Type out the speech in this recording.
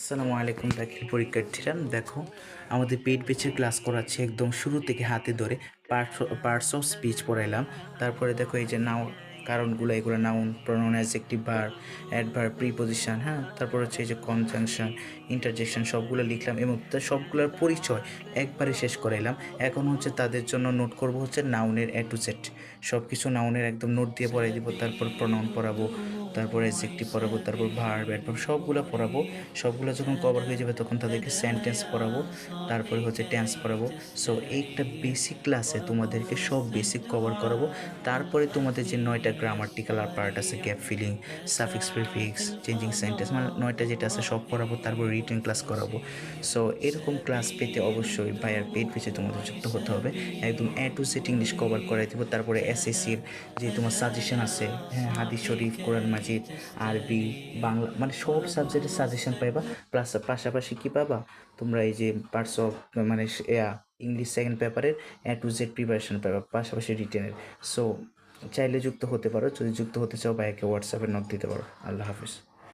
আসসালামু আলাইকুম দাখিল পরীক্ষার্থীরা, দেখো আমাদের পেইড ব্যাচের ক্লাস করাচ্ছে একদম শুরু থেকে হাতে ধরে পার্টস অফ স্পিচ পড়াইলাম। তারপরে দেখো এই যে নাউন কারণগুলো, এগুলো noun, pronoun, adjective, verb, adverb, preposition, হ্যাঁ, তারপর হচ্ছে এই যে কনজাংশন, ইন্টারজেকশন সবগুলো লিখলাম এবং সবগুলোর পরিচয় একবারে শেষ করাইলাম। এখন হচ্ছে তাদের জন্য নোট করব হচ্ছে নাউনের এ টু জেড, সব কিছু নাউনের একদম নোট দিয়ে পড়াই দিব। তারপর প্রোনাউন পড়াবো, তারপর অ্যাডজেক্টিভ পড়াবো, তারপর ভার্ব, অ্যাডভার্ব সবগুলো পড়াবো। সবগুলো যখন কভার হয়ে যাবে তখন তাদেরকে সেন্টেন্স পড়াবো, তারপরে হচ্ছে টেন্স পড়াবো। সো একটা বেসিক ক্লাসে তোমাদেরকে সব বেসিক কভার করাবো। তারপরে তোমাদের যে 9টা গ্রামাটিক্যাল আর পার্ট আছে, gap filling, suffix, prefix, changing sentence, মানে 9টা যেটা আছে সব পড়াবো। তারপর রিটেন ক্লাস করাবো। সো এরকম ক্লাস পেতে অবশ্যই ভাইয়ার পেড পেজে তোমাদের যুক্ত হতে হবে। একদম এ টু জেড ইংলিশ কভার করাই দেবো। তারপরে এসএসসির যে তোমার সাজেশন আছে, হ্যাঁ, হাদিস শরীফ, কোরআন মাজিদ, আরবি, বাংলা, মানে সব সাবজেক্টের সাজেশন পাইবা। প্লাস পাশাপাশি কী পাবা তোমরা, এই যে পার্টস অফ, মানে ইংলিশ সেকেন্ড পেপারের এ টু জেড প্রিপারেশন পাবা, পাশাপাশি রিটেনের। সো চাইলে যুক্ত হতে পারো, যদি যুক্ত হতে চাও ভাইয়াকে হোয়াটসঅ্যাপে নোট দিতে পারো। আল্লাহ হাফিজ।